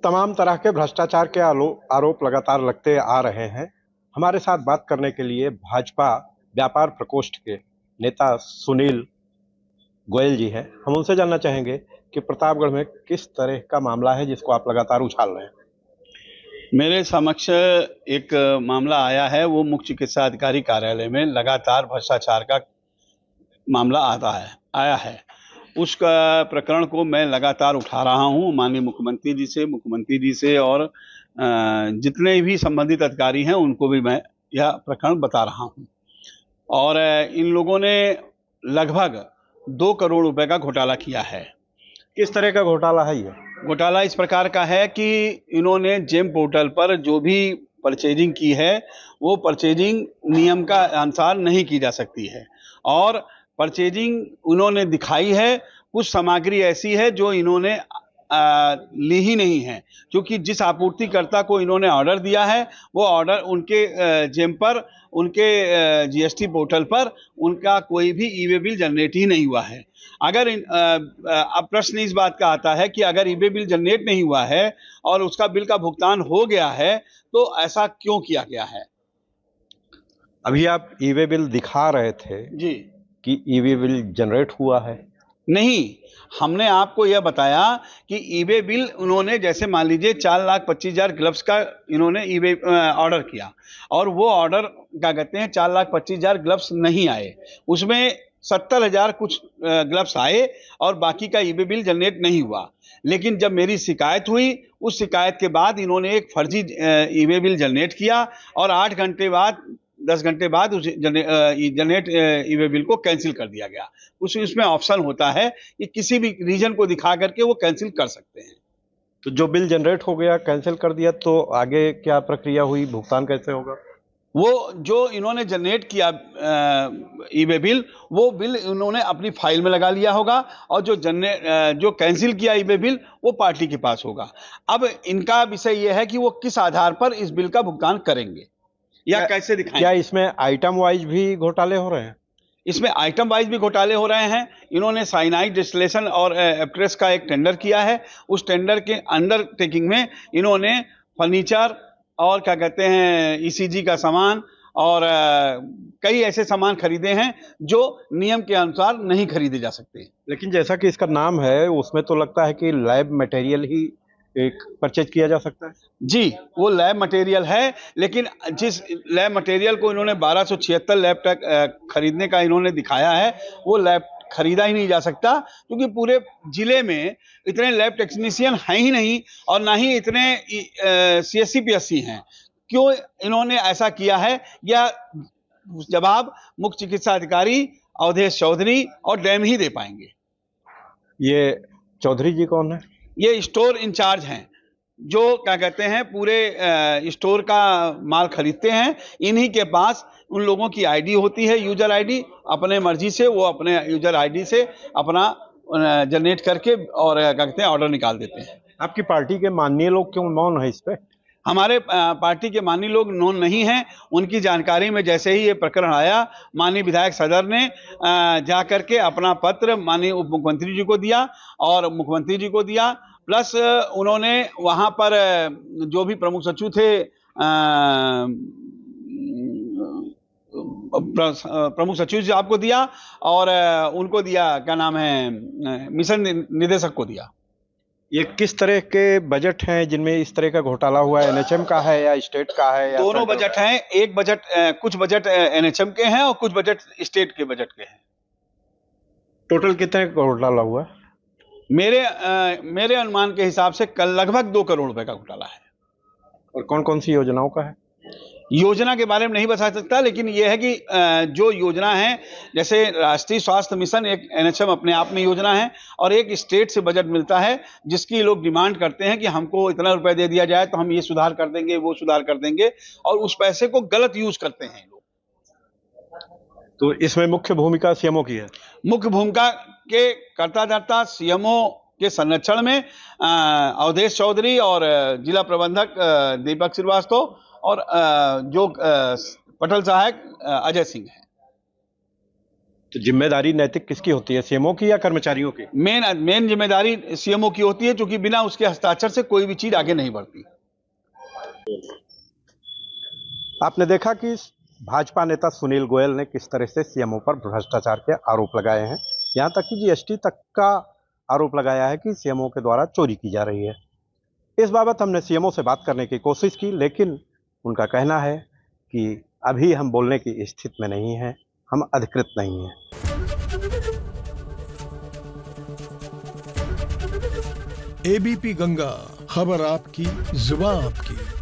तमाम तरह के भ्रष्टाचार के आरोप लगातार लगते आ रहे हैं। हमारे साथ बात करने के लिए भाजपा व्यापार प्रकोष्ठ के नेता सुनील गोयल जी हैं। हम उनसे जानना चाहेंगे कि प्रतापगढ़ में किस तरह का मामला है जिसको आप लगातार उछाल रहे हैं। मेरे समक्ष एक मामला आया है, वो मुख्य चिकित्सा अधिकारी कार्यालय में लगातार भ्रष्टाचार का मामला आया है। उस प्रकरण को मैं लगातार उठा रहा हूँ माननीय मुख्यमंत्री जी से और जितने भी संबंधित अधिकारी हैं उनको भी मैं यह प्रकरण बता रहा हूँ। और इन लोगों ने लगभग 2 करोड़ रुपए का घोटाला किया है। किस तरह का घोटाला है ये? घोटाला इस प्रकार का है कि इन्होंने जेम पोर्टल पर जो भी परचेजिंग की है वो परचेजिंग नियम का अनुसार नहीं की जा सकती है और परचेजिंग उन्होंने दिखाई है, कुछ सामग्री ऐसी है जो इन्होंने ली ही नहीं है, क्योंकि जिस आपूर्तिकर्ता को इन्होंने ऑर्डर दिया है वो ऑर्डर उनके जेम पर, उनके जीएसटी पोर्टल पर उनका कोई भी ई वे बिल जनरेट ही नहीं हुआ है। अगर अब प्रश्न इस बात का आता है कि अगर ई वे बिल जनरेट नहीं हुआ है और उसका बिल का भुगतान हो गया है तो ऐसा क्यों किया गया है? अभी आप ई वे बिल दिखा रहे थे जी कि ई वे बिल जनरेट हुआ है। नहीं, हमने आपको यह बताया कि ई वे बिल उन्होंने, जैसे मान लीजिए 4,25,000 ग्लव्स का इन्होंने ई वे ऑर्डर किया और वो ऑर्डर क्या कहते हैं 4,25,000 ग्लव्स नहीं आए, उसमें 70,000 कुछ ग्लव्स आए और बाकी का ई वे बिल जनरेट नहीं हुआ। लेकिन जब मेरी शिकायत हुई, उस शिकायत के बाद इन्होंने एक फर्जी ई वे बिल जनरेट किया और 8 घंटे बाद 10 घंटे बाद उस जनरेट ई वे बिल को कैंसिल कर दिया गया। उसमें ऑप्शन होता है कि किसी भी रीजन को दिखा करके वो कैंसिल कर सकते हैं। तो जो बिल जनरेट हो गया, कैंसिल कर दिया, तो आगे क्या प्रक्रिया हुई? भुगतान कैसे होगा? वो जो इन्होंने जनरेट किया ई वे बिल, वो बिल इन्होंने अपनी फाइल में लगा लिया होगा और जो कैंसिल किया ई वे बिल वो पार्टी के पास होगा। अब इनका विषय यह है कि वो किस आधार पर इस बिल का भुगतान करेंगे या कैसे दिखाएंगे। क्या इसमें आइटम वाइज भी घोटाले हो रहे हैं? इसमें आइटम वाइज भी घोटाले हो रहे हैं। इन्होंने साइनाइड डिस्टिलेशन और एप्ट्रेस का एक टेंडर किया है। उस टेंडर के अंडरटेकिंग में इन्होंने फर्नीचर और क्या कहते हैं ईसीजी का सामान और कई ऐसे सामान खरीदे हैं जो नियम के अनुसार नहीं खरीदे जा सकते। लेकिन जैसा कि इसका नाम है, उसमें तो लगता है कि लैब मटेरियल ही एक परचेज किया जा सकता है। जी, वो लैब मटेरियल है, लेकिन जिस लैब मटेरियल को इन्होंने 1276 लैब टेक खरीदने का इन्होंने दिखाया है, वो लैब खरीदा ही नहीं जा सकता, क्योंकि पूरे जिले में इतने लैब टेक्नीशियन हैं ही नहीं और ना ही इतने सीएससी पीएससी हैं। क्यों इन्होंने ऐसा किया है, यह जवाब मुख्य चिकित्सा अधिकारी अवधेश चौधरी और डैम ही दे पाएंगे। ये चौधरी जी कौन है? ये स्टोर इंचार्ज हैं, जो क्या कहते हैं पूरे स्टोर का माल खरीदते हैं। इन्हीं के पास उन लोगों की आईडी होती है, यूजर आईडी, अपने मर्जी से वो अपने यूजर आईडी से अपना जनरेट करके और क्या कहते हैं ऑर्डर निकाल देते हैं। आपकी पार्टी के माननीय लोग क्यों मौन है इस पे? हमारे पार्टी के माननीय लोग नोन नहीं हैं। उनकी जानकारी में जैसे ही ये प्रकरण आया, माननीय विधायक सदर ने जा करके अपना पत्र माननीय उप मुख्यमंत्री जी को दिया और मुख्यमंत्री जी को दिया, प्लस उन्होंने वहां पर जो भी प्रमुख सचिव थे, प्रमुख सचिव जी आपको दिया और उनको दिया, क्या नाम है, मिशन निदेशक को दिया। ये किस तरह के बजट हैं जिनमें इस तरह का घोटाला हुआ है? एनएचएम का है या स्टेट का है या दोनों बजट हैं। एक बजट कुछ बजट एनएचएम के हैं और कुछ बजट स्टेट के बजट के हैं। टोटल कितने का घोटाला हुआ? मेरे अनुमान के हिसाब से कल लगभग 2 करोड़ रुपए का घोटाला है। और कौन कौन सी योजनाओं का है? योजना के बारे में नहीं बता सकता, लेकिन यह है कि जो योजना है, जैसे राष्ट्रीय स्वास्थ्य मिशन एक एनएचएम अपने आप में योजना है और एक स्टेट से बजट मिलता है जिसकी लोग डिमांड करते हैं कि हमको इतना रुपए दे दिया जाए तो हम ये सुधार कर देंगे, वो सुधार कर देंगे, और उस पैसे को गलत यूज करते हैं लोग। तो इसमें मुख्य भूमिका सीएमओ की है। मुख्य भूमिका के करता धरता सीएमओ के संरक्षण में अवधेश चौधरी और जिला प्रबंधक दीपक श्रीवास्तव और जो पटल सहायक अजय सिंह है। तो जिम्मेदारी नैतिक किसकी होती है, सीएमओ की या कर्मचारियों की? मेन जिम्मेदारी सीएमओ की होती है, क्योंकि बिना उसके हस्ताक्षर से कोई भी चीज आगे नहीं बढ़ती। आपने देखा कि भाजपा नेता सुनील गोयल ने किस तरह से सीएमओ पर भ्रष्टाचार के आरोप लगाए हैं, यहाँ तक कि जीएसटी तक का आरोप लगाया है कि सीएमओ के द्वारा चोरी की जा रही है। इस बाबत हमने सीएमओ से बात करने की कोशिश की, लेकिन उनका कहना है कि अभी हम बोलने की स्थिति में नहीं हैं, हम अधिकृत नहीं हैं। एबीपी गंगा, खबर आपकी, जुबान आपकी।